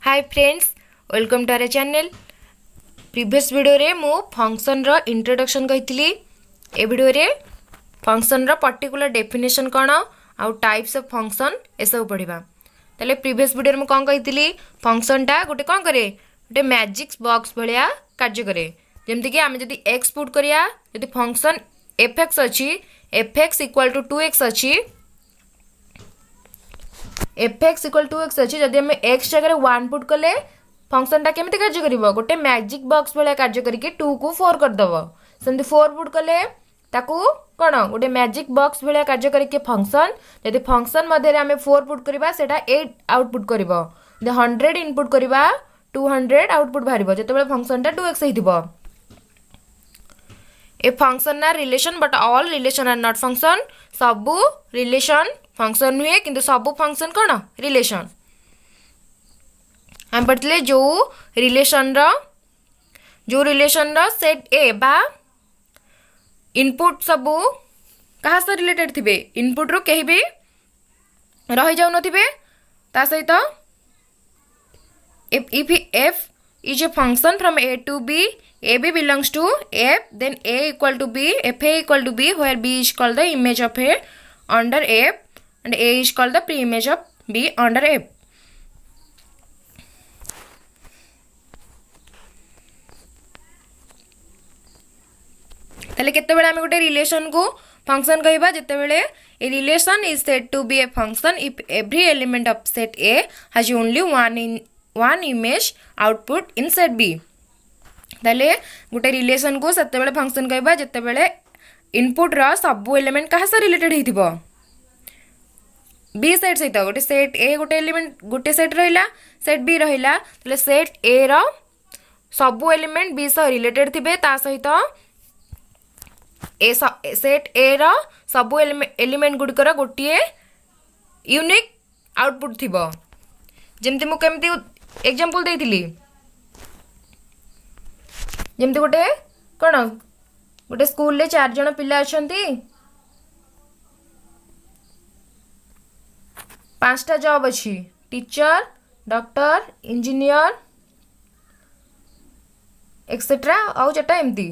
Hi friends, welcome to our channel. Previous video रे मु function रो इंट्रोडक्शन कही। ए वीडियो रे फंक्शन रो पर्टिकुलर डेफिनेशन कौन आउ टाइप्स ऑफ फंक्शन ए सब पढ़ा। ताले प्रीवियस वीडियो रे मु कौन कही फंक्शन टा गोटे कौन करे गोटे मैजिक बॉक्स भलिया कार्य करे। जमती कि आमे जदि एक्स पुट करिया जदि फंक्शन एफ एक्स अच्छी f x equal to 2x अच्छी एफ एक्स इक्वल 2x अच्छी जदि आम एक्स जगह 1 पुट कले फंक्शन टा केमिति कार्य करिवो गोटे मैजिक बॉक्स भलिया कार्य करके 2 को 4 करदब। सेमती 4 पुट कले ताकू कौन गोटे मैजिक बॉक्स भलिया कार्य करके फंक्शन जदि फंक्शन मध्य आम 4 पुट करबा सेटा 8 आउटपुट करिवो। जदि 100 इनपुट करबा 200 आउटपुट बाहरिबो जेतेबेले फंक्शन टा 2x हेतिबो। A function or relation but all relation are not function. सबू रिलेशन फंक्शन नुहे किंतु सबू फंक्शन कौन रिलेशन। हम पढ़ते जो रिलेशन सेट ए बा इनपुट सबू कहा सह रिलेटेड थिबे इनपुट रो कहीं भी रही जाउ नथिबे ता सहित if f is a function from a to b, ab belongs to f, then a equal to b, fa equal to b, where b is called the image of a under f and a is called the pre-image of b under f. ताले केते बेले आमे गोटे relation को function कहबा जेते बेले a relation is said to be a function if every element of set a has only one image output in set b. ताले गोटे रिलेशन को सेते बेले फंक्शन कहबा जेते बेले इनपुट रा सब एलिमेंट कहा से रिलेटेड हेतिबो बी सेट सहित गोटे सेट ए गोटे एलिमेंट गोटे सेट रहिला सेट बी रहिला ताले सेट ए रा सब एलिमेंट बी सह रिलेटेड थिबे ता सहित ए सेट ए रा सब एलिमेंट गुडिकर गोटे यूनिक आउटपुट थिबो। जेमति मु केमति एग्जांपल देइथिली जेमति गोटे कोन गोटे स्कूल ले 4 जण पिला अछंती 5टा जॉब अच्छी टीचर डॉक्टर इंजीनियर एक्सेट्रा आउ 4टा एमती।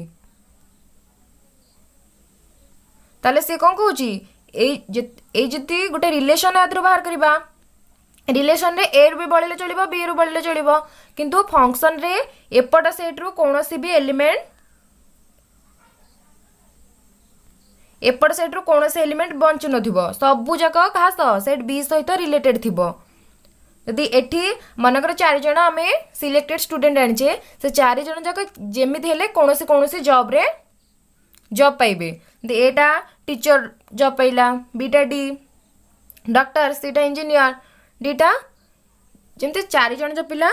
ताले से कौन कहूँ जति गोटे रिलेशन आदि बाहर करवा रिलेशन रे ए रू भी बढ़ले चलिबो बी रू बढ़ले चलिबो किंतु फंक्शन रे एपट सेट रू कोनोसी भी एलिमेंट एपट सेट रू कोनोसी एलिमेंट बंचु नथिबो सबु जक कहा सह सेट बी सहित रिलेटेड थिबो। यदि एठी मनकर 4 जण आमे सिलेक्टेड स्टूडेंट आनिचे से 4 जण जक जेमिति हेले कोनोसी जॉब रे जॉब पाइबे। एटा टीचर जॉब पाइला बीटा डी डॉक्टर सीटा इंजीनियर डीटा जमती 4 जण जो पिला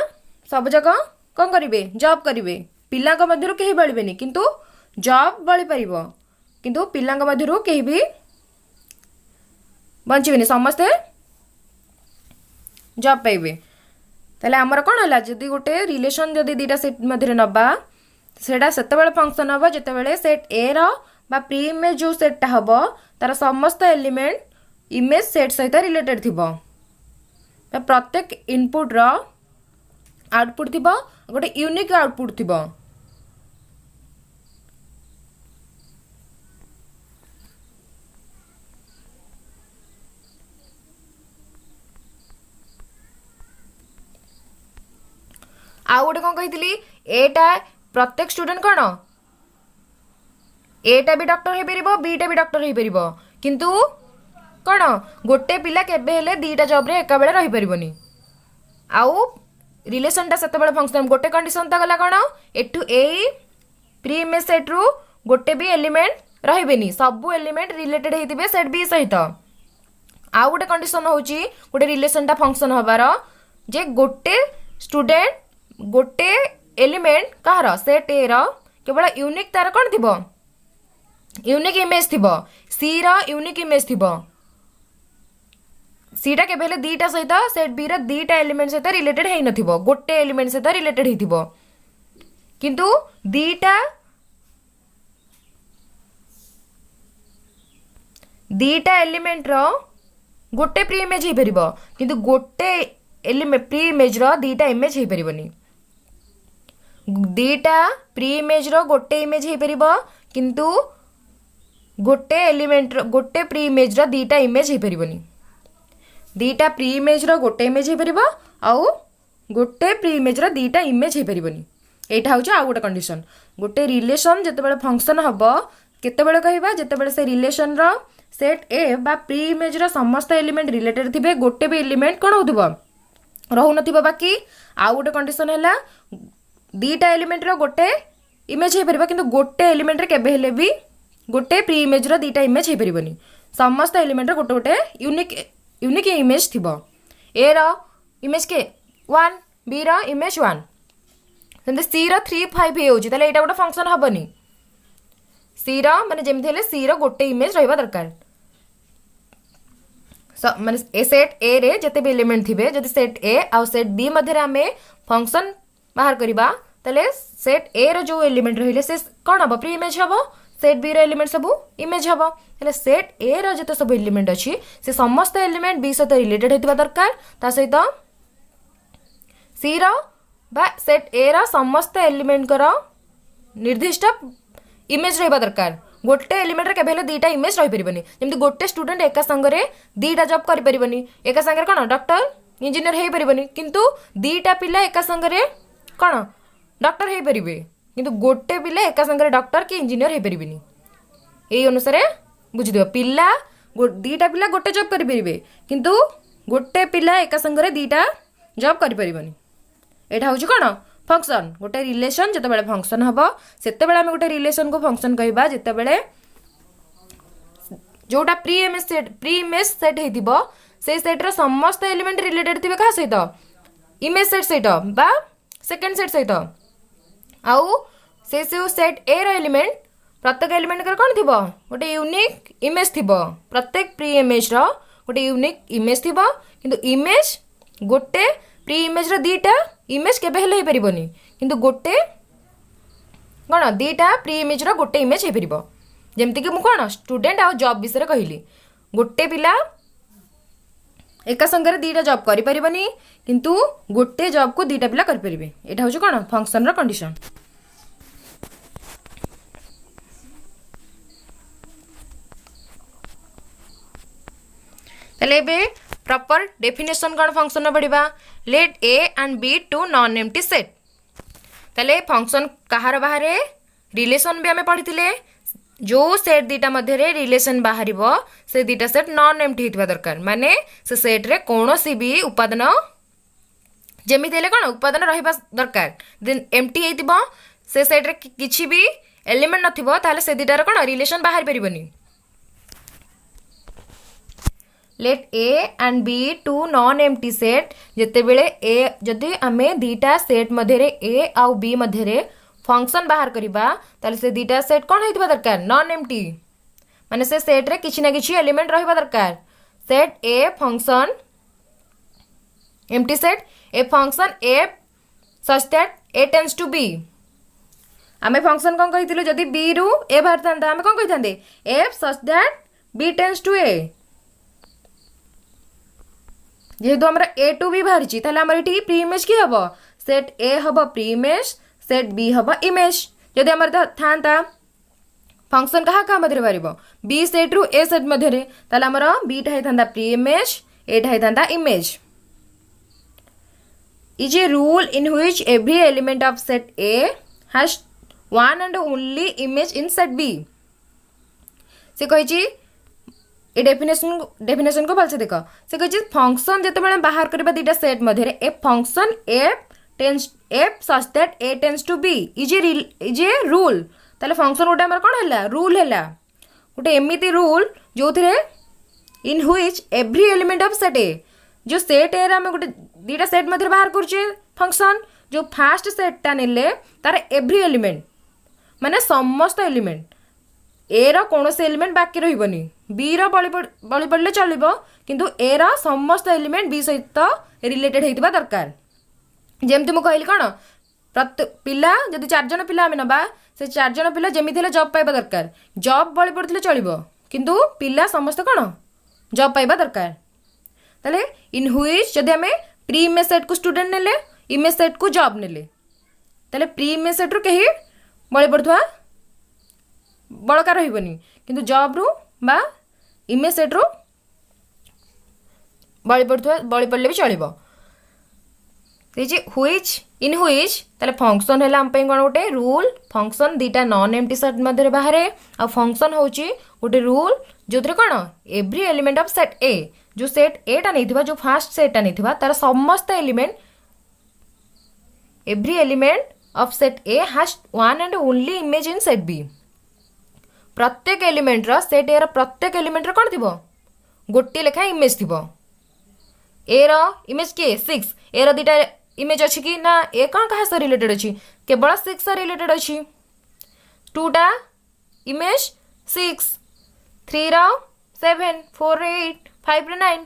सब जक कौन करिवे जॉब करिवे पिला मध्य कहीं बळिबेनी किंतु जॉब बळी परिबो किंतु पिला मध्य कहीं भी बंचिबेनी समस्ते जॉब पाइबे। ताले हमर कोन होला जदी गोटे रिलेशन जदी दीटा सेट मध्य नबा सेटा सेतेबेले फंक्शन हबो जेतेबेले सेट ए रो बा प्री इमेज जो सेट हबो तार समस्त एलिमेंट इमेज सेट सहित रिलेटेड थिबो। प्रत्येक इनपुट रो आउटपुट थिबो गोटे यूनिक आउटपुट थिबो। आउ गोटे कौन कही एटा प्रत्येक स्टूडेंट कौन एटा भी डॉक्टर हो पार बीटा भी डॉक्टर हो पार किंतु कौन गोटे पिला केबे हेले 2टा जॉब रे एका बेले रही परिबोनी। आउ रिलेशन टा सेते बेले फंक्शन गोटे कंडीशन ता गला कौन एटू ए प्री इमेज सेट रू गोटे भी एलिमेंट रहिबेनी सबु एलिमेंट रिलेटेड हेतिबे सेट बी सहित। आउ गोटे कंडीशन होची गोटे रिलेशन टा फंक्शन हबार जे गोटे स्टूडेंट गोटे एलिमेंट कहार सेट ए रो केवल यूनिक तार कौन थिबो यूनिक इमेज थिबो सी रो यूनिक इमेज थिबो सीटा के पहले 2टा सहित सेट बी रो 2टा एलिमेंट सहित रिलेटेड हेइ नथिबो गोटे एलिमेंट सहित रिलेटेड हेतिबो किंतु 2टा एलिमेंट रो गोटे प्री इमेज हे परिबो किंतु गोटे प्री इमेज रो दीटा इमेज हो पारिबनी दीटा प्री इमेज रो गोटे इमेज हो पारिबो किंतु गोटे एलिमेंट गोटे प्री इमेज रो दीटा इमेज हो पारिबनी दीटा प्री इमेज रो गोटे इमेज हो पारिबो आउ गोटे प्री इमेज रो दीटा इमेज हो पारिबनी एटा होउछ आ गोटे कंडीशन गोटे रिलेशन जेतेबेले फंक्शन हबो केतेबेले कहबा जेतेबेले से रिलेशन रो सेट ए बा प्री इमेज रो समस्त एलिमेंट रिलेटेड थिबे गोटे भी एलिमेंट कोन होतबो रहु नथिबो बाकी आ गोटे कंडीशन हैला दीटा एलिमेंट रो गोटे इमेज हो पारिबो किंतु गोटे एलिमेंट रे केबे हेले भी गोटे प्री इमेज रो दीटा इमेज हो पारिबनी समस्त एलिमेंट रो गोटे गोटे यूनिक इमेज थिबो ए रो इमेज के 1 बी रो इमेज 1 सेमते सी रो 3 5 हे होची ताले एटा गोटे फंक्शन हबनी सी रो माने जेमथि हेले सी रो गोटे इमेज रहबा दरकार माने ए सेट ए रे जते भी एलिमेंट थिबे जदि सेट ए आ सेट बी मध्ये रे हमें फंक्शन बाहर करिबा ताले सेट ए रो जो एलिमेंट रहिले से कोन हबो प्री इमेज हबो सेट बी रो एलिमेंट सब इमेज हबो ताले सेट ए रो जते सब एलिमेंट अछि से समस्त एलिमेंट बी सहित रिलेटेड हेतिबा दरकार ता सहित सी रो बा सेट ए रो समस्त एलिमेंट करो निर्दिष्ट इमेज रहबा दरकार गोटे एलिमेंट रे केबेले दीटा इमेज रहि परिबनी जेमति गोटे स्टूडेंट एका संगरे दीटा जॉब करि परिबनी एका संगरे कोन डॉक्टर इंजीनियर हे परिबनी किंतु दीटा पिला एका संगरे कोन डॉक्टर हे परिबे किंतु गोटे पिला एका संगरे डॉक्टर कि इंजीनियर हे परिबनी एई अनुसार बुझि दियो पिला दीटा पिला गोटे जॉब करि परिबे किंतु गोटे पिला एका संगरे दीटा जॉब करि परिबनी एटा होची कोन फंक्शन गोटे रिलेशन जेतेबेले फंक्शन हबो सेतेबेले हम गोटे रिलेशन को फंक्शन कहबा जेतेबेले जोटा प्री इमेज सेट हेतिबो से सेट रो समस्त एलिमेंट रिलेटेड थिबे का सहित इमेज सेट सहित बा सेकंड सेट सहित आउ से सेट ए रो एलिमेंट प्रत्येक एलिमेंट कर कोन थिबो गोटे यूनिक इमेज थिबो प्रत्येक प्री इमेज रो गोटे यूनिक इमेज थिबो किंतु इमेज गोटे प्री इमेज रो दीटा इमेज केबे हेले हे परिबनी किंतु गोटे कोन दीटा प्री इमेज रो गोटे इमेज हे परिबो जेमति कि मु कोन स्टूडेंट आ जॉब विषय कहली गोटे पिला एका संगरे दीटा जॉब करि परिबनी किंतु गोटे जॉब को दीटा पिला करि परिबे एटा होछ कोन फंक्शन रो कंडीशन तले बे प्रॉपर डेफिनेशन कौन फंक्शन पढ़ा let A and B two non empty set तले फंक्शन कहार बाहर रिलेशन भी आम पढ़ी जो सेट दीटा मध्य रिलेशन बाहर से दीटा सेट नॉन एम्प्टी होता दरकार माने से सेट रे कौन सी भी उपादान जमी कौन उपादान रहा दरकार देन एम्प्टी होइतिबो से सेट रे किछि भी एलिमेंट नथिबो ताले से दीटार कौन रिलेशन बाहर परिबनी let A and B two non empty set जिते बेले ए जदि आमे दीटा सेट मध्यरे ए आउ बी मध्यरे फंक्शन बाहर करिबा ताले से दीटा सेट कोन हेतिबा दरकार नॉन एम्प्टी माने से सेट रे किछि ना किछि एलिमेंट रहिबा दरकार set A function empty set A function A such that A tends to B आमे फंक्शन कोन कहितिलो जदि बी रु ए बाहर थांदा आमे कोन कहिथांदे F such that B tends to A जेहेतु हमरा ए टू बी बाहर ये प्री इमेज की हम सेट ए हम प्री इमेज सेट बी हम इमेज जदि आम था फंक्शन क्या मध्य बाहर बी सेट रु ए सेट मध्य आमर बीटा होता प्री इमेज एटा होता image is a rule in which every element of set A has one and only image in set B से कही ए डेफिनेशन को भलसे देख से कही फंक्शन जिते बाहर करबा दीटा सेट मध्य A function F such that A tends to B is a rule ताले फंक्शन गोटे हमर कोन हैला रूल हैला गोटे एमिति रूल जो थे इन which every element of set A जो सेट ए रे गोटे दीटा सेट मध्य बाहर करछे फंक्शन जो फास्ट सेटटा नेले तार एवरी एलिमेंट माने समस्त एलिमेंट ए रो कौन से एलिमेंट बाकी रहिबनी बी रो बळी पड़ले चलिबो किंतु ए रो समस्त एलिमेंट बी सहित रिलेटेड हेतिबा दरकार जेमति मु कहली कोन प्रत्येक पिला जदि 4 जन पिला आमे नबा से 4 जन पिला जेमिति हेले जॉब पाइबा दरकार जॉब बळी पड़ले चलिबो किंतु पिला समस्त कोन जॉब पाइबा दरकार ताले इन व्हिच जदि आमे प्री इमेज सेट को स्टूडेंट नेले इमेज सेट को जॉब नेले ताले प्री इमेज सेट रु कहीं बड़ी पड़ुवा बड़का रहिबनी किंतु जॉब रु बा इमेज सेट रु बड़ी पड़ले भी चलिबो हुईच इन हुईच ताले फंक्शन है आम कौन गोटे रूल फंक्शन दीटा नॉन एम्प्टी सेट मध्य बाहर आ फंक्शन हूँ गोटे रूल जो कौन every element of set A जो सेट ए टा नहीं जो फास्ट सेट टा नहीं तार समस्त element every element of set A has one and only image in set B प्रत्येक एलिमेंट रो सेट ए रो प्रत्येक एलिमेंट रो कौन थी गोटे लेखा इमेज थी ए रो इमेज किए 6 ए रो दीटा इमेज अच्छी कि ना ए कौन क्या सह रिलेटेड अच्छी केवल 6 रिलेटेड अच्छी 2 टा इमेज 6 3 रो 7 4 रो 8 5 रो 9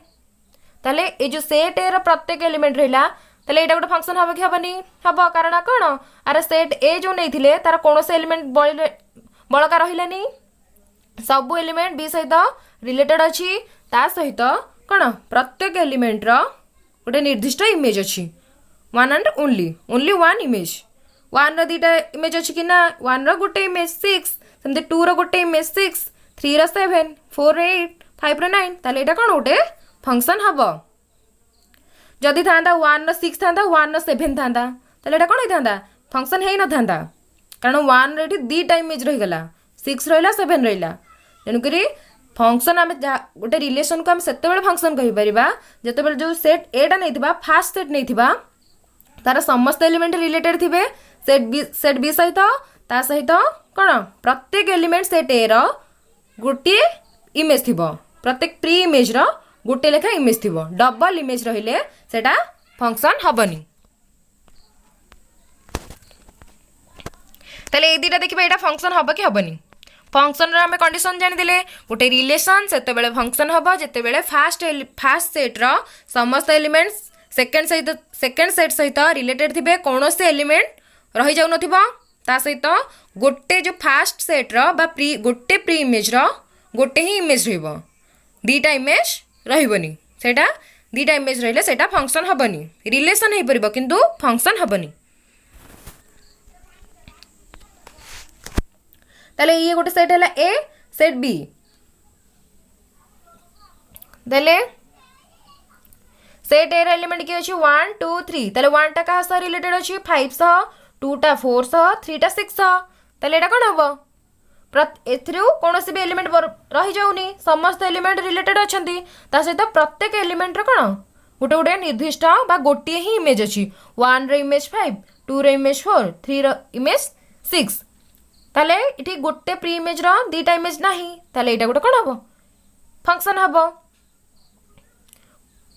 ताले ए जो सेट ए रो प्रत्येक एलिमेंट रहिला ताले एटा गोटे फंक्शन हबो कि हबनी हबो कारण कोन अरे सेट ए जो नहीं थिले तार कोन से एलिमेंट बळका रहिलानी सब एलिमेंट बी सहित रिलेटेड अच्छी ता सहित कौन प्रत्येक एलिमेंट रो गोटे निर्दिष्ट इमेज अच्छी one and only one image one रो दीटा इमेज अच्छी कि ना वन रो गोटे इमेज 6 सेमते 2 रो गोटे इमेज 6 3 रो 7 4 रो 8 5 रो 9 ताले एटा कौन गोटे फंक्शन हबो जदि था 1 रो 6 था 1 रो 7 था ताले एटा कौन होता फंक्शन है न था कारण 1 रो दीटा इमेज रहीगला 6 रहा 7 रहा तेणुक फंक्शन आम गोटे रिलेशन को आम से फंक्शन कहीपर जिते जो सेट एटा नहीं फास्ट सेट नहीं तार समस्त एलिमेंट रिलेटेड थे सेट बी सहित ता सहित कौन प्रत्येक एलिमेंट सेट ए रो गोटे इमेज थी प्रत्येक प्री इमेज रो गोटे लेखा इमेज थी डबल इमेज रहिले सेटा फंक्शन हबनी ताले ए दीटा देखिबा एटा फंक्शन हबो कि हबनी फंक्शन रो हमें कंडीशन जानि देले गोटे रिलेशन सेते बेले फंक्शन हबो जेते बेले फास्ट सेट रो समस्त एलिमेंट्स सेकंड सेट सहित रिलेटेड थिबे कौन से एलिमेंट रही जाउ नथिबो ता सहित गोटे जो फास्ट सेट रो बा गोटे प्री इमेज रो गोटे ही इमेज रहइबो दीटा इमेज रहिबोनी सेटा दीटा इमेज रहिले सेटा फंक्शन हबनी रिलेशन हे परिबो किंतु फंक्शन हबनी ताले ये गोटे सेट है ए सेट बी देले सेट ए एलिमेंट किए अच्छी 1 2 3 ताले 1 टा कहा सह रिलेटेड अच्छी 5 सह 2 टा 4 सह 3 टा 6 सह ताले एटा कोन हबो एथरु कोनोसी भी एलिमेंट रही जाउनी समस्त एलिमेंट रिलेटेड अछंती ता सहित प्रत्येक एलिमेंट रो कोन गोटे गोटे निर्दिष्ट बा गोटे ही इमेज अच्छी 1 रो इमेज 5 2 रो इमेज 4 3 रो इमेज 6 ताले इठी गोटे प्री इमेज रो दीटा इमेज नाही ताले एटा गोटे कोन हबो फंक्शन हबो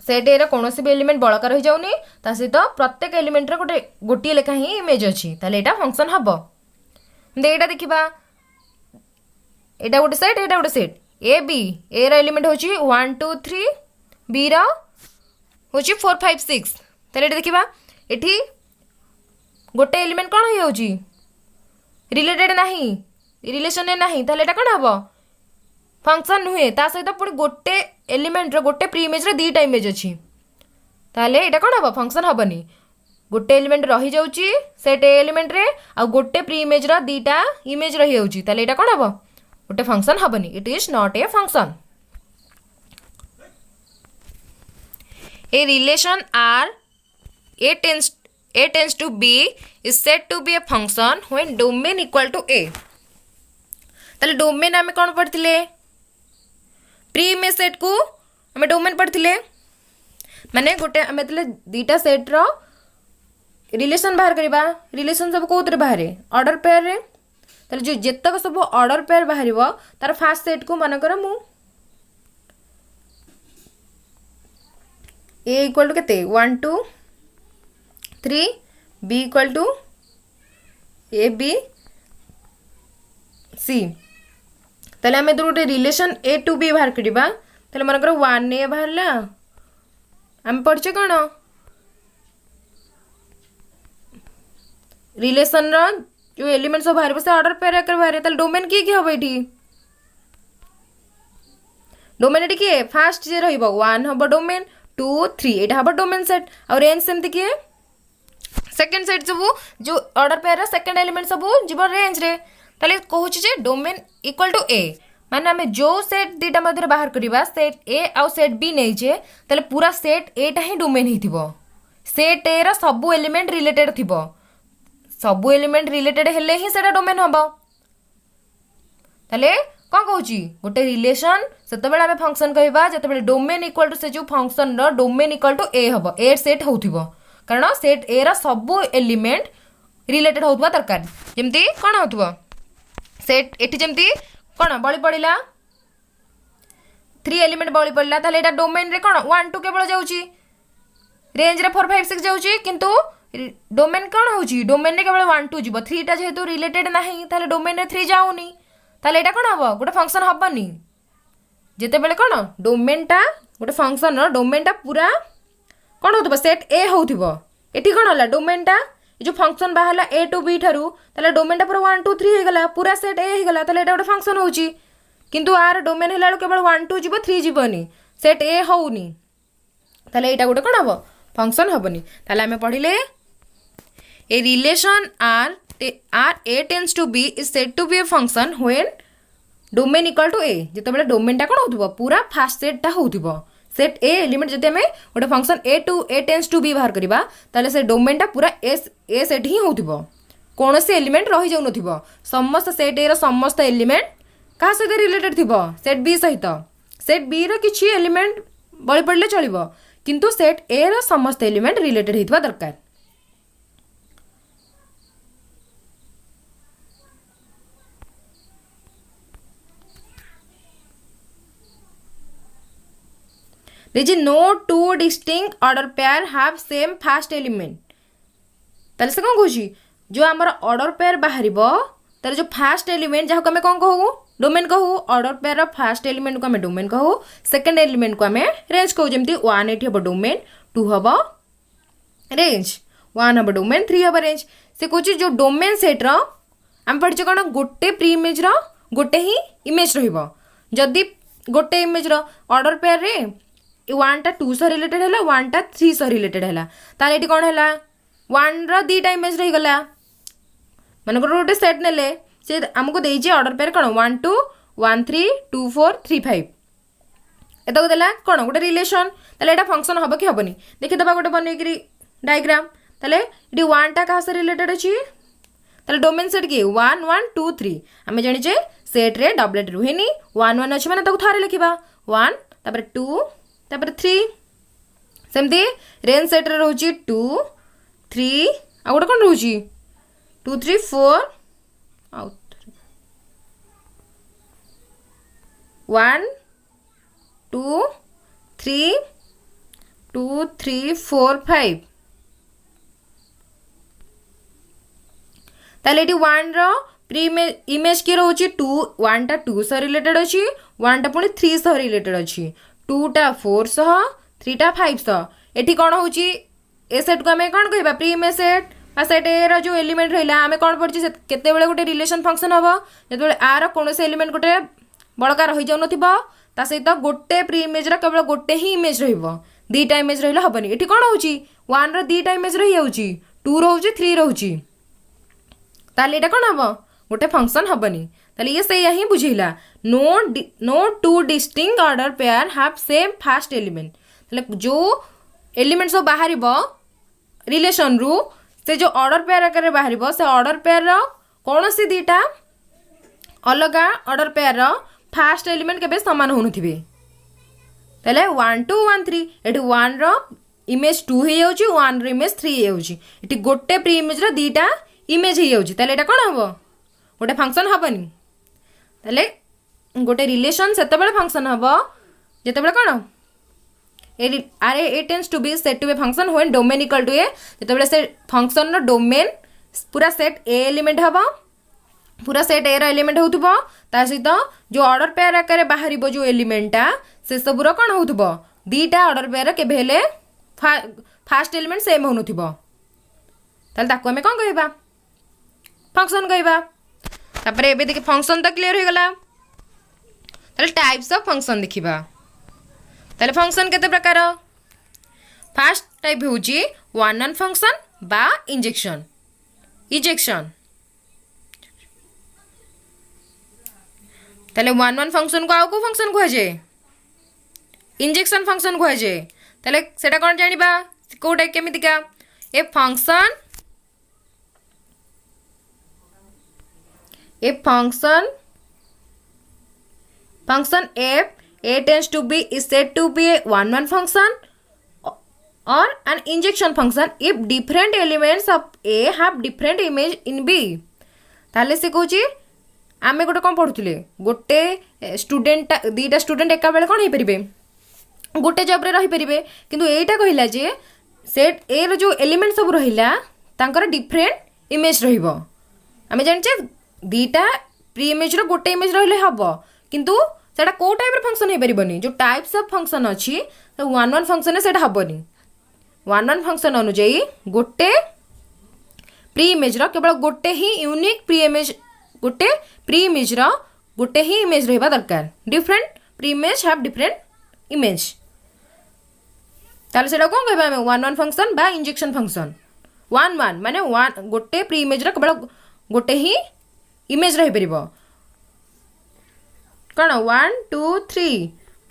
सेट ए रो कोनोसी भी एलिमेंट बळका रही जाउनी ता सहित प्रत्येक एलिमेंट रो गोटे गोटी लेखा ही इमेज अछि ताले एटा फंक्शन हबो एटा देखिबा एटा गोटे सेट ए बी ए रो एलिमेंट होची 1 2 3 बी रो होची 4 5 6 ताले एटा देखिबा एठी गोटे एलिमेंट कोन होई होची रिलेटेड नहीं रिलेशन में नहीं ताले एटा कोन हबो फंक्शन नुहे ता सहित पुणी गोटे एलिमेंट रो गोटे प्री इमेज रो दीटा इमेज अछि ताले एटा कोन हबो फंक्शन हबनी गोटे एलिमेंट रही जाउची सेट ए एलिमेंट रे आ गोटे प्री इमेज रो दीटा इमेज रही जाउची ताले एटा कोन हबो गोटे फंक्शन हबनी it is not a function a relation R A tends to B is said to be a function when domain equal to A ताले डोमेन आमे कौन पढ़थिले प्री इमेज सेट को आमे डोमेन पढ़थिले माने गोटे आमे तले दीटा सेट रो रिलेशन बाहर करबा रिलेशन सब कोतरे बाहर ऑर्डर पेयर रे ताले जो जेतक सब ऑर्डर पेयर बाहरिबो तार फास्ट सेट को मन कर मु A इक्वल टू केते 1 2 3 B equal to A B C ताले आमे तो गोटे रिलेशन ए टू बी बाहर करबा ताले मन कर 1 ए बाहरला आमे पढ़चे कोन रिलेशन रो जो एलिमेंट सब बाहर से ऑर्डर पेयर कर बाहर ताले डोमेन की हबो एठी डोमेन एठी के फास्ट जे रहइबो 1 हबो डोमेन टू थ्री एटा हम डोमेन सेट आ रेंज सेमती किए सेकेंड सेट सब जो ऑर्डर पेयर सेकेंड एलिमेंट सब जीव रेंज रे ताले कहूँ जे डोमेन इक्वल टू ए माने आम जो सेट दीटा मध्य बाहर करवा सेट ए आउ सेट बी नहीं जे ताले पूरा सेट एटा ही डोमेन ही सेट ए रा सबू एलिमेंट रिलेटेड थिबो सबू एलिमेंट रिलेटेड हेले ही सेटा डोमेन हबो ताले कौन कहूँ गोटे रिलेशन से आम फंक्शन कहवा जो डोमेन इक्वल टू से जो फंक्शन रो डोमेन इक्वल टू ए हम ए सेट होथिबो कारण सेट ए रा सबू एलिमेंट रिलेटेड होथबा दरकार जेमती कौन होथबो सेट एठी जेमती कौन बळी पड़िला 3 एलिमेंट बळी पड़िला ताले एटा डोमेन रे कौन 1 2 केवल जाउची रेंज रे 4 5 6 जाउची किंतु डोमेन कौन होउची डोमेन रे केवल 1 2 जीवो 3 टा जेहेतु रिलेटेड नाही ताले डोमेन रे 3 जाउनी ताले एटा कौन हबो गोटे फंक्शन हबनी जेते बेले कौन डोमेन टा गोटे फंक्शन रो डोमेन टा पूरा कौन होथबो सेट ए होथबो एठी कौन होला डोमेन टा जो फंक्शन बाहला ए टू बी ठारू ताले डोमेन टा पूरा 1 2 3 हे गला पूरा सेट ए हे गला ताले एटा गोटे फंक्शन होउची किंतु आर डोमेन हेला केवल 1 2 जीवो 3 जीवनी सेट ए होउनी ताले एटा गोटे कौन हबो फंक्शन हबनी ताले हमें पढिले a relation R a tends to b is said to be a function when domain equal to a जेतेबेले डोमेन टा कोन होथबो पूरा फास्ट सेट टा होथबो सेट a एलिमेंट जते हमें गोटे function a tends to b बाहर करबा ताले से डोमेन टा पूरा a सेट ही होथबो कोनोसी एलिमेंट रहि जाउ नथिबो समस्त सेट a रो समस्त एलिमेंट का सहित रिलेटेड थिबो सेट b सहित सेट b रो किछि एलिमेंट बळी पड़ले चलिबो किंतु सेट a रो समस्त एलिमेंट रिलेटेड हितबा दरकार there is no two distinct order pair have same first element ताले से कौन कहूँ जो आमर ऑर्डर पेयर बाहर तार जो फास्ट एलिमेंट जहाँ को आम कौन कहू डोमेन कहू ऑर्डर पेयर फास्ट एलिमेंट को आम डोमेन कहू सेकेंड एलिमेंट को आम रेंज कहू जमी 1 एटी हम डोमेन 2 हम रेंज 1 हम डोमेन 3 हम रेंज से कहूँ जो डोमेन सेट आम पढ़े कौन गोटे प्री इमेज गोटे ही इमेज रही गोटे इमेज ऑर्डर पेयर रे 1 टा 2 सह रिलेटेड है 1 टा 3 सह रिलेटेड है ताले एटी कौन है 1 रो 2 टा इमेज रही गला मन गोटे सेट नेले से आमको देइजे ऑर्डर पेयर कौन 1 2 1 3 2 4 3 5 एतक देला कौन गोटे रिलेशन ताले एटा फंक्शन हबो कि हबनी देखि दबा गोटे बनेकरी डायग्राम ताले एटी 1 टा का से रिलेटेड अछि ताले डोमेन सेट की 1 1 2 3 आमे जानि जे सेट रे डबलेट रुहेनी 1 1 अछि माने ताको थारे लिखिबा 1 तापर 2 तापर 3 सेमती रेंज सेट रे रहउची 2 3 आ गोटे कोन रहउची 2 3 4 आउ 1 2 3 2 3 4 5 ताले एटी 1 रो प्री इमेज के रहउची 2 1 टा 2 सह रिलेटेड अछि 1 टा पुनी 3 सह रिलेटेड अछि 2 टा 4 सह 3 टा 5 सह एठी कोन होउची ए सेट को हमें कोन कहबा प्री इमेज सेट आ सेट ए रो जो एलिमेंट रहला हमें कोन पड़ची केते बेले गोटे रिलेशन फंक्शन हबो जेते बेले आ रो कोनोसे एलिमेंट गोटे बळका रहि जाउ नथिबो ता सहित गोटे प्री इमेज रा केवल गोटे ही इमेज रहिबो 2 टा इमेज रहिला हबनी एठी कोन होउची 1 रो 2 टा इमेज रहि जाउची 2 रहउची 3 रहउची ताले एटा कोन हबो गोटे फंक्शन हबनी ताले ये से यही बुझिला no two distinct order pair have same first element ताले जो एलिमेंट सब बाहरिबो रिलेशन रु से जो ऑर्डर पेयर आकर बाहरिबो से ऑर्डर पेयर रो कोनोसी दीटा अलगा order pair row first element केबे समान होनुथिबे ताले 1 2 1 3 एठी 1 रो इमेज 2 हे जाउची 1 रो इमेज 3 हे जाउची एठी गोटे प्री इमेज रो दीटा इमेज हे जाउची ताले एटा कोन हबो गोटे फंक्शन हबनी ताले गोटे रिलेशन सेते बेले फंक्शन हबो जेते बेले कोन it tends to be said to be a function when domain equal to a जेते बेले से फंक्शन रो डोमेन पूरा सेट ए एलिमेंट हबो पूरा सेट ए रो एलिमेंट होथबो ता सहित जो ऑर्डर पेयर आकर बाहरिबो जो एलिमेंटा से सब रो कोन होथबो दीटा ऑर्डर पेयर के भेले फास्ट एलिमेंट सेम होनुथिबो ताले ताको हमें कोन कहबा फंक्शन कहबा तापर एबे देखि फंक्शन त क्लियर हो गला ताले टाइप्स ऑफ फंक्शन देखिबा ताले फंक्शन केते प्रकार फास्ट टाइप होची वन वन फंक्शन बा इंजेक्शन इजेक्शन ताले वन वन फंक्शन को आउ को फंक्शन कह जाए इंजेक्शन फंक्शन कह जाए ताले सेटा कौन जानिबा कोटा केमितिका a function function f a tends to b is said to be a one function or an injection function if different elements of a have different image in b ताले से कहूँ आमे गोटे कौन पढ़ुले गोटे स्टूडेंट दीटा स्टूडेंट एका बेले कौन हो पारे गोटे जॉब रे रही पारे किंतु एटा कहला जे सेट ए रो जो एलिमेंट सब रहिला तांकर डिफरेंट इमेज रहिबो आमे जानिचे दीटा प्री इमेज रो गोटे इमेज रहिले हबो किंतु सेटा को टाइप रो फंक्शन हे परिबनी जो टाइप्स ऑफ फंक्शन अछि तो वन वन फंक्शन सेटा हबनी वन वन फंक्शन अनुଯାୟୀ गोटे प्री इमेज रो केवल गोटे ही यूनिक प्री इमेज गोटे प्री इमेज रो गोटे ही इमेज रहबा दरकार different pre image have different image ताले सेटा कोन कहबा हम वन वन फंक्शन बा इंजेक्शन फंक्शन वन वन माने वन गोटे प्री इमेज रो केवल गोटे ही इमेज रही परिबो कौन 1 2 3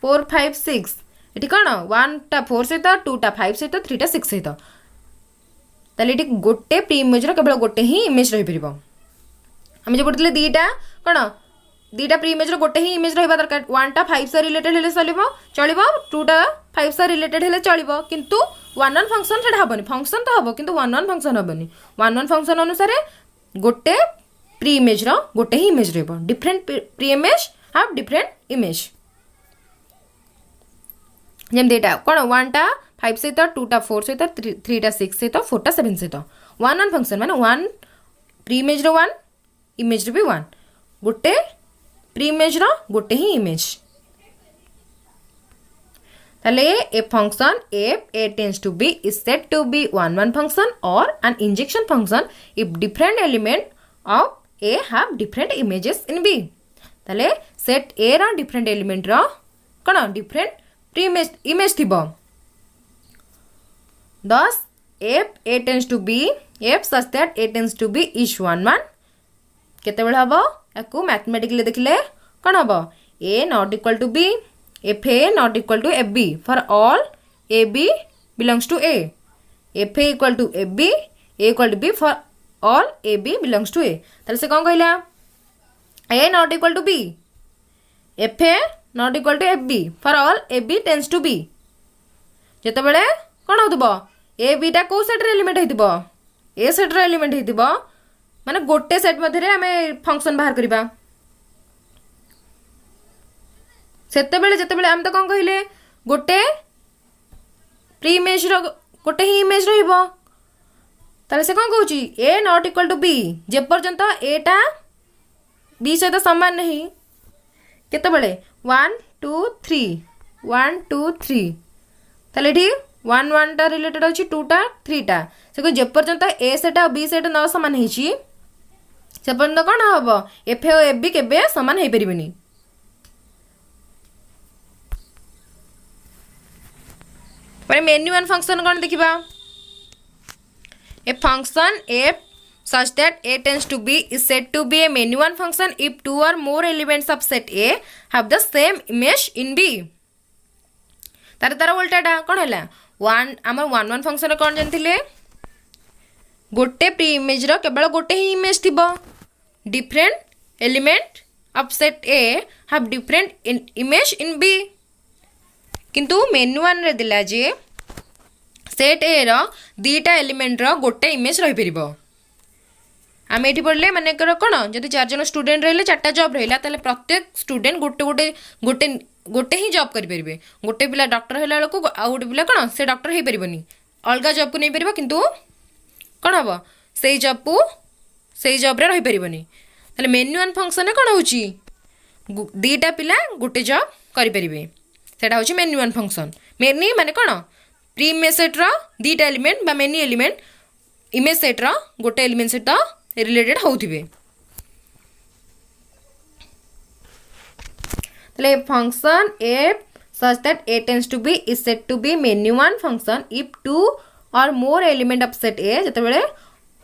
4 5 6 ये कौन 1 टा 4 सहित 2 टा 5 सहित 3 टा 6 सहित ताले ये गोटे प्री इमेज रो केवल गोटे ही इमेज रही परिबो हम जो पढ़ते दीटा कौन दीटा प्री इमेज रो गोटे ही इमेज रहिबा दरकार 1 टा 5 से रिलेटेड हेले चलिबो 2 टा 5 से रिलेटेड हेले चलिबो किंतु वन वन फंक्शन सेटा हबनी फंक्शन तो हबो किंतु वन वन फंक्शन हबनी वन वन फंक्शन अनुसार गोटे प्री इमेज रो गोटे ही इमेज रहबो different pre image have different image जेम डेटा कौन 1 टा 5 सहित 2 टा 4 सहित 3 टा 6 सहित 4 टा 7 सहित वन वन फंक्शन माने वन प्री इमेज रो वन इमेज रो भी वन गोटे प्री इमेज रो गोटे ही इमेज ताले a function if a tends to b is said to be one one function or an injection function if different element of a have different images in b ताले set ए रा different element रा कौन different pre image थी दस F A tends to B F such that A tends to B is one one केते बेले हबो याकू मैथमेटिकली देखले कौन हबो A not equal to B F A not equal to F B for all A B belongs to A F A equal to F B A equal to B for all A B belongs to A ताले से कौन कहला A not equal to B F A not equal to F B for all A B tends to B जेते बेले कोन होतबो A B टा को set रे element हेतिबो A set रे एलिमेंट हेतिबो माने गोटे सेट मध्ये रे हमें फंक्शन बाहर करिबा सेते बेले जेते बेले हम तो कोन कहिले गोटे प्री इमेज रो गोटे ही इमेज रहइबो ताले से कोन कहूची A not equal to B जे पर्यंत A टा बी सहित सामान नहीं केते बेले 1 2 3 1 2 3 ताले ठी 1 1 टा रिलेटेड अछि 2 टा 3 टा से को जे पर्यंत ए सेट और बी सेट न समान हेची से पर्यंत कोन हबो एफ ए और एफ बी केबे समान हे परिबनी पर मेन्यू वन फंक्शन कोन देखिबा ए function F such that a tends to b is said to be a many one function if two or more elements of set A have the same image in B तार उल्टाटा कौन है one आमर one one function कौन जानते गोटे pre image रो केवल गोटे ही इमेज थी different element of set A have different image in B किंतु मेन्यू वन रे दिला जे सेट A रो दीटा एलिमेंट रो गोटे इमेज रही परिबो आम ये पढ़ले माने कौन जब 4 जन स्टूडेंट रही 4टा जॉब रहा ताले प्रत्येक स्टूडेंट गोटे गोटे गोटे गोटे ही जॉब करेंगे गोटे पिला डॉक्टर है बेलू आ गोटे पिला कौन से डॉक्टर हो पारनि अलग जॉब को नहीं पार किंतु कौन हम से जॉब को से जॉब रे रही पारनि ताले मेन्यू वन फंक्शन कौन हो दीटा पिला गोटे जॉब करेंगे सेटा हूँ मेन्यू वन फंक्शन मेनी माने कौन प्री इमेज सेट रो दीटा एलिमेंट बा मेनी एलिमेंट इमेज सेट रो गोटे एलिमेंट सहित रिलेटेड होथिबे ताले function F such that A tends to B is said to be many one function if two or more element of set A ଯେତେବେଳେ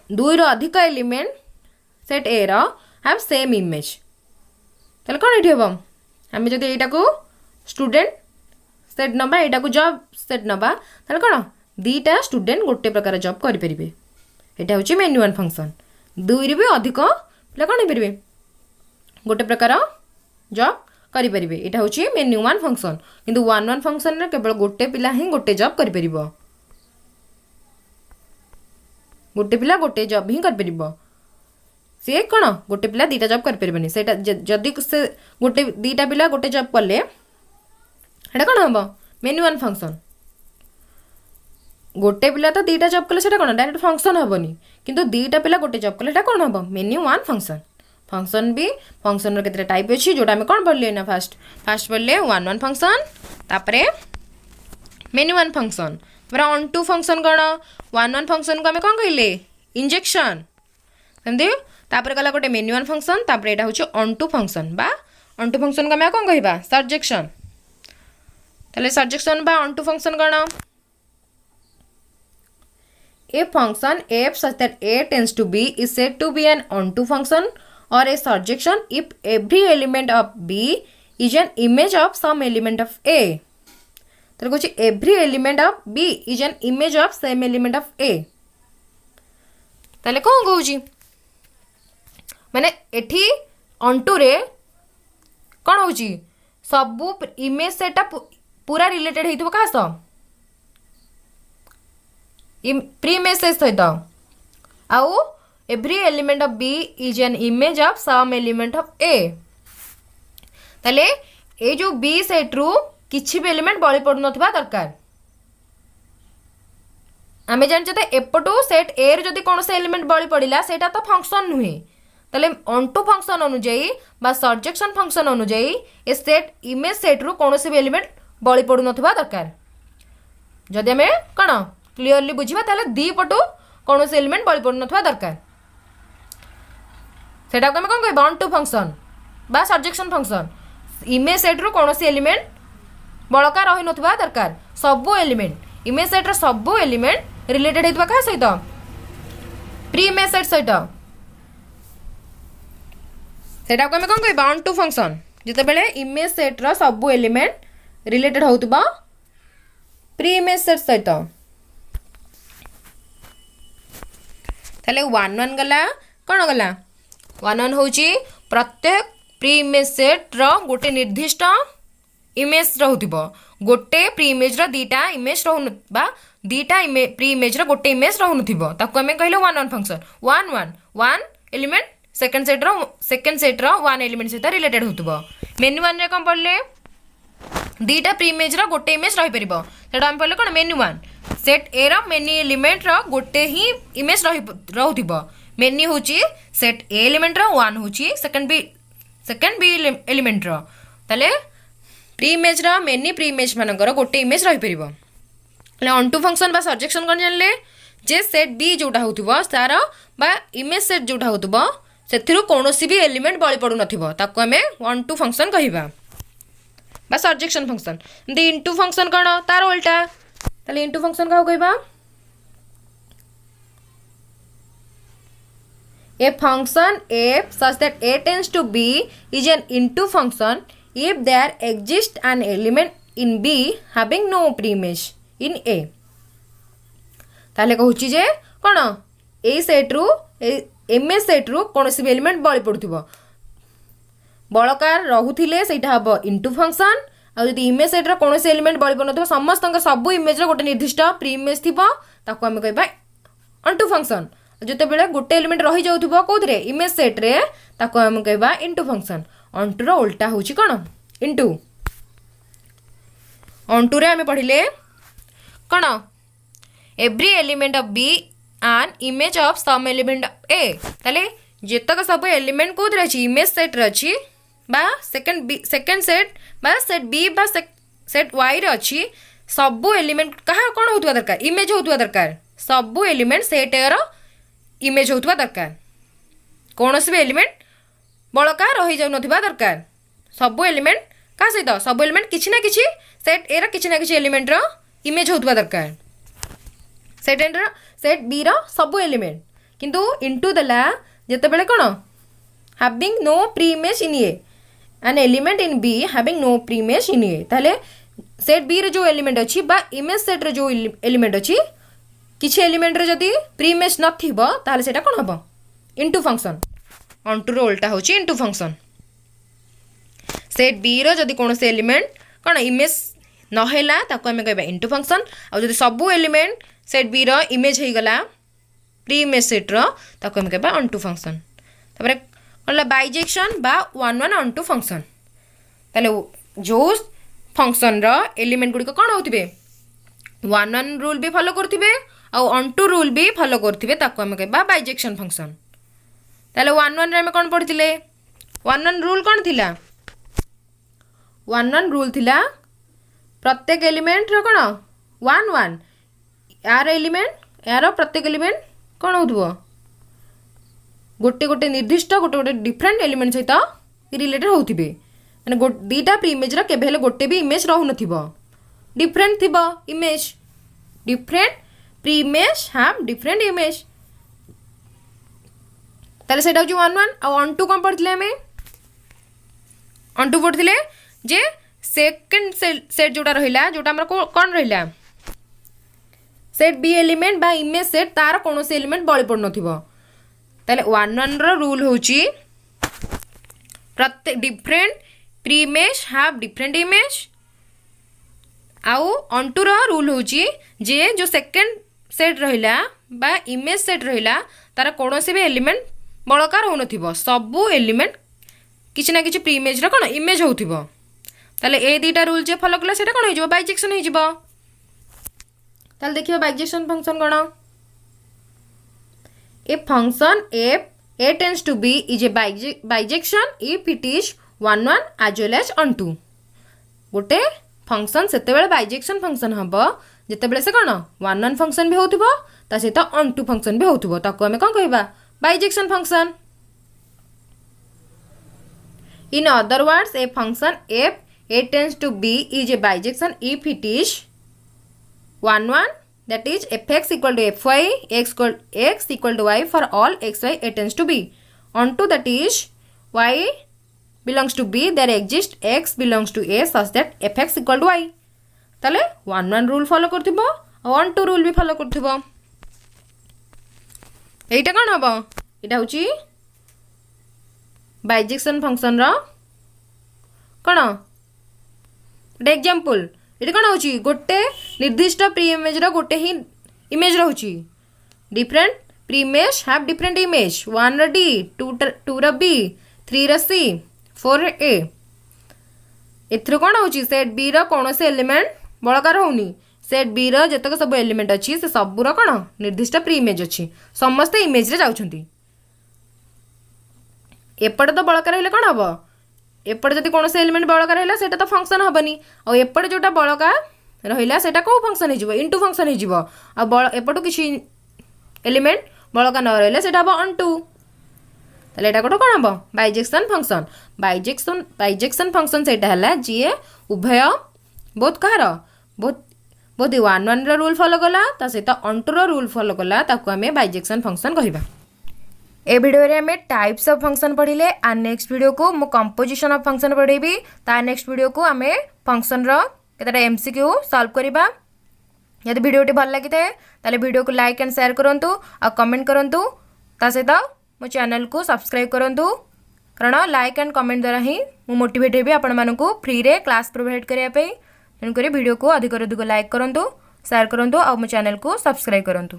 ଦୁଇରୁ ଅଧିକ element set A ର have same image ତାହେଲେ କ'ଣ ଏଠି ହେବ ଆମେ ଯଦି ଏଇଟାକୁ ଷ୍ଟୁଡେଣ୍ଟ ସେଟ୍ ନେବା ଏଇଟାକୁ ଜବ୍ ସେଟ୍ ନେବା ତାହେଲେ କ'ଣ ଦୁଇଟା ଷ୍ଟୁଡେଣ୍ଟ ଗୋଟେ ପ୍ରକାର ଜବ୍ କରିପାରିବେ ଏଇଟା ହେଉଛି ମେନି ୱାନ୍ ଫଙ୍କସନ୍ ଦୁଇରୁ ବି ଅଧିକ ପିଲା କ'ଣ ହେଇପାରିବେ ଗୋଟେ ପ୍ରକାର ଜବ୍ କରିପାରିବେ ଏଇଟା ହେଉଛି ମେନି ୱାନ୍ ଫଙ୍କସନ୍ କିନ୍ତୁ ୱାନ୍ ୱାନ୍ ଫଙ୍କସନ୍ରେ କେବଳ ଗୋଟେ ପିଲା ହିଁ ଗୋଟେ ଜବ୍ କରିପାରିବ ଗୋଟେ ପିଲା ଗୋଟେ ଜବ୍ ହିଁ କରିପାରିବ ସିଏ କ'ଣ ଗୋଟେ ପିଲା ଦୁଇଟା ଜବ୍ କରିପାରିବନି ସେଇଟା ଯଦି ସେ ଗୋଟେ ଦୁଇଟା ପିଲା ଗୋଟେ ଜବ୍ କଲେ ସେଇଟା କ'ଣ ହେବ ମେନି ୱାନ୍ ଫଙ୍କସନ୍ ଗୋଟେ ପିଲା ତ ଦୁଇଟା ଜବ୍ କଲେ ସେଇଟା କ'ଣ ଡାଇରେକ୍ଟ ଫଙ୍କସନ୍ ହେବନି କିନ୍ତୁ ଦୁଇଟା ପିଲା ଗୋଟେ ଜବ୍ କଲେ ସେଇଟା କ'ଣ ହେବ ମେନି ୱାନ୍ ଫଙ୍କସନ୍ ଫଙ୍କସନ୍ ବି ଫଙ୍କସନ୍ର କେତେଟା ଟାଇପ୍ ଅଛି ଯେଉଁଟା ଆମେ କ'ଣ ପଢ଼ିଲେ ନା ଫାଷ୍ଟ ପଢ଼ିଲେ ୱାନ୍ ୱାନ୍ ଫଙ୍କସନ୍ ତାପରେ ମେନି ୱାନ୍ ଫଙ୍କସନ୍ ତାପରେ ଅନ୍ ଟୁ ଫଙ୍କସନ୍ କ'ଣ ୱାନ୍ ୱାନ୍ ଫଙ୍କସନ୍କୁ ଆମେ କ'ଣ କହିଲେ ଇଞ୍ଜେକ୍ସନ୍ ସେମିତି ତାପରେ ଗଲା ଗୋଟେ ମେନି ୱାନ୍ ଫଙ୍କସନ୍ ତାପରେ ଏଇଟା ହେଉଛି ଅନ୍ ଟୁ ଫଙ୍କସନ୍ ବା ଅନ୍ ଟୁ ଫଙ୍କସନ୍କୁ ଆମେ ଆଉ କ'ଣ କହିବା ସର୍ଜେକ୍ସନ୍ ତାହେଲେ ସର୍ଜେକ୍ସନ୍ ବା ଅନ୍ ଟୁ ଫଙ୍କସନ୍ କ'ଣ A function f such that A tends to B is said to be an onto function or a surjection if every element of B is an image of some element of A. तो कुछ every element of B is an image of same element of A. ताले कौन कहूँ माने एठी onto रे कौन हो सबू इमेज सेटा पूरा रिलेटेड हेतु कहा सह प्री इमेज सहित आउ every element of B is an image of some element of A ताले ए जो बी सेट रु किछि भी एलिमेंट बळी पडु नथिबा दरकार आमे जानचे त एपटू सेट ए रे जदी कोनसे एलिमेंट बळी पडिला सेटा तो फंक्शन नुहे ताले ऑनटू फंक्शन अनुଯାयी बा सर्जेक्शन फंक्शन अनुଯାयी ए सेट इमेज सेट रु कोनसे भी एलिमेंट बळी पडु नथिबा दरकार जदी आमे कोन क्लीयरली बुझिबा ताले दी पटू कोनसे एलिमेंट बळी पडु नथिबा दरकार सेटा को हम कोन कहबा ऑनटू फंक्शन बा सर्जेक्शन फंक्शन इमेज सेट रु कोनसे एलिमेंट बळका रहि नथिबा दरकार सबो एलिमेंट इमेज सेट रो सबो एलिमेंट रिलेटेड हेतबा का सहित प्री इमेज सेट सहित सेटा को हम कोन कहबा ऑनटू फंक्शन जते बेले इमेज सेट रो सबो एलिमेंट रिलेटेड होतबा प्री इमेज सेट सहित ताले वन वन गला कौन गला वन वन हूँ प्रत्येक प्री इमेज सेट रो गोटे निर्दिष्ट इमेज रहूथिबो गोटे प्री इमेज रो दीटा इमेज रहनु बा दीटा प्री इमेज रो गोटे इमेज रहनुथिबो ताको हमें कहलो one one function one one one element second set रो वन एलिमेंट सहित रिलेटेड होतबो मेनी वन रे कम पड़ले दीटा प्री इमेज रो गोटे इमेज रही परिबो सेटा हम पड़ले कोन मेनी वन सेट ए रो मेनी एलिमेंट रो गोटे ही इमेज रहूथिबो मेनी होची सेट ए एलिमेंट रो वन होची सेकंड बी एलिमेंट रो ताले प्री इमेज रो मेनी प्री इमेज मानकर गोटे इमेज रही परिबो ले ऑनटू फंक्शन बा सर्जेक्शन कोन जानले जे सेट बी जोटा होथिबो तार बा इमेज सेट जोटा होथिबो सेथिरु कोनोसी भी एलिमेंट बळी पडु नथिबो ताको हमें ऑनटू फंक्शन कहिबा बा सर्जेक्शन फंक्शन दी इनटू फंक्शन कोन तार उल्टा ताले इनटू फंक्शन का कहबा A function f such that A tends to B is an into function if there exists an element in B having no preimage in A. ताले कहूची जे कोन ए set रु image set रु कोनोसी भी एलिमेंट बळी पडुथिबो बळकार रहुथिले सेटा हबो इनटू फंक्शन आ जदि image set रो कोनोसी एलिमेंट बळी पडुनथिबो समस्तंक सब इमेज रो गोटे निर्दिष्ट प्री इमेज थिबो ताको हम कहबा ऑनटू फंक्शन जते बेले गोटे एलिमेंट रही जाउथिबो कोथरे इमेज सेट रे ताको हम कहबा इनटू फंक्शन ऑनटू रो उल्टा होची कोन इनटू ऑनटू रे हम पढिले कोन every element of B an image of some element of A ताले जेतक सब एलिमेंट कोथरे अछि इमेज सेट रे अछि बा सेकंड सेट बा सेट बी बा सेट वाई रे अछि सब एलिमेंट कहा कोन होतबा दरकार इमेज होतबा दरकार सब एलिमेंट सेट ए रो इमेज होतबा दरकार कोनोसी भी एलिमेंट बळका रही जाउ नथिबा दरकार सब एलिमेंट क्या सहित सब एलिमेंट किसी ना किसी सेट ए किसी ना किसी एलिमेंट रो इमेज होतबा दरकार सेट बी रो सब एलिमेंट किंतु इनटू देला जते बेले कोन having no pre image in A an element in B having no pre image in A ताले सेट बी रे जो एलिमेंट अछि बा इमेज सेट रे जो एलिमेंट अछि किछि एलिमेंट रे जदी प्री इमेज नथिबो ताले सेटा कोन हबो इनटू फंक्शन ऑन टू रो उल्टा होछि इनटू फंक्शन सेट बी रो जदी कोनोसे एलिमेंट कोन इमेज न हैला ताको हमें कहबा इनटू फंक्शन आ जदी सब एलिमेंट सेट बी रो इमेज हे गला प्री इमेज सेट रो ताको हमें कहबा ऑन टू फंक्शन तबरे कोनला बाइजेक्शन बा one one onto function ताले जो फंक्शन रो एलिमेंट गुडी को कोन होतिबे वन वन रूल भी फॉलो करथिबे आ ऑन टू रूल भी फॉलो करथिबे ताको हमें कहबा बाइजेक्शन फंक्शन ताले वन वन रे हमें कोन पढिथिले वन वन रूल कोन थिला वन वन रूल थिला प्रत्येक एलिमेंट रो कोन वन वन यार एलिमेंट यार प्रत्येक एलिमेंट कोन होतबो गोटे गोटे निर्दिष्ट गोटे गोटे डिफरेंट एलिमेंट सहित रिलेटेड होथिबे माने दीटा प्री इमेज रो केबे हेले गोटे भी इमेज रहु नथिबो डिफरेंट थिबो image different pre image have different image ताले सेटा जो वन वन आ ऑन टू कोन पढथिले हमें ऑन टू पढथिले जे सेकंड सेट जोटा रहिला जोटा हमर कोन रहिला सेट बी एलिमेंट बा इमेज सेट तार कोनोसे एलिमेंट बळी पड़ नथिबो ताले वन वन रो रूल होची प्रत्येक different pre image have different image आउ ऑन टू रो रूल होची जे जो सेकंड सेट रहिला बा इमेज सेट रहिला तार कोनोसे भी एलिमेंट बळकार हो नथिबो सबु एलिमेंट किछि ना किछि प्री इमेज रो कोन इमेज होथिबो ताले ए दीटा रूल जे फॉलो कला सेटा कोन हो जिवो बाइजेक्शन हो जिवो ताले देखियो bijection function cone a function f a tends to b is a bijection if it is one one as well as on two गोटे फंक्शन सेते बेले बाइजेक्शन फंक्शन हबो जेते बेले से कोन वन वन फंक्शन भी होथिबो ता सहित ऑन टू फंक्शन भी होथिबो ताको हमें कोन कहबा bijection function in other words a function f a tends to b is a bijection if it is 1 1 that is fx equal to fy x equal to y for all xy a tends to b onto that is y belongs to b there exists x belongs to a such that fx equal to y ताले 1 1 rule follow करथिबो और 1 2 rule भी follow करथिबो एटा कोन हबो एटा होची bijection function रो कोन एटा example एटा कोन होची गोटे निर्दिष्ट pre image रो गोटे ही इमेज रहउची different pre image have different image 1 रो d 2 रो b 3 रो c 4 रो a एथरो कोन होची सेट b रो कोनोसे एलिमेंट बळकार होउनी सेट बी रो जतक सब एलिमेंट अछि से सब रो कोन निर्दिष्ट प्री इमेज अछि समस्त इमेज रे जाउछंती एपटे तो बळकार हेले कोन हबो एपटे जति कोनोसे एलिमेंट बळकार हेला सेटा तो फंक्शन हबनी आ एपटे जोटा बळकार रहिला सेटा को फंक्शन हे जिवो इनटू फंक्शन हे जिवो आ एपटो किछि एलिमेंट बळकार न रहिला सेटा हबो ऑन टू ताले एटा कोन हबो बाइजेक्शन फंक्शन सेटा हला जे उभय बहुत कहार बहुत वन वन रूल फॉलो कला ता सहित ऑन टू रूल फॉलो कला ताको हमें बाइजेक्शन फंक्शन कहबा ए वीडियो रे हमें टाइप्स ऑफ फंक्शन पढ़िले आ नेक्स्ट वीडियो को मु कंपोजिशन ऑफ फंक्शन पढ़ेबी ता नेक्स्ट वीडियो को हमें फंक्शन रो केतरा एमसीक्यू सॉल्व करबा यदि वीडियो टी भल लागि ताले वीडियो को लाइक एंड शेयर करंतु आ कमेंट करंतु ता सहित मो चैनल को सब्सक्राइब करंतु कारण लाइक एंड कमेंट द्वारा ही मु मोटिवेट हेबी आपण मानकू फ्री रे क्लास प्रोवाइड करिया पे तेणुक वीडियो को अधिक लाइक करंतु शेयर करंतु आ मो चैनल को सब्सक्राइब करंतु।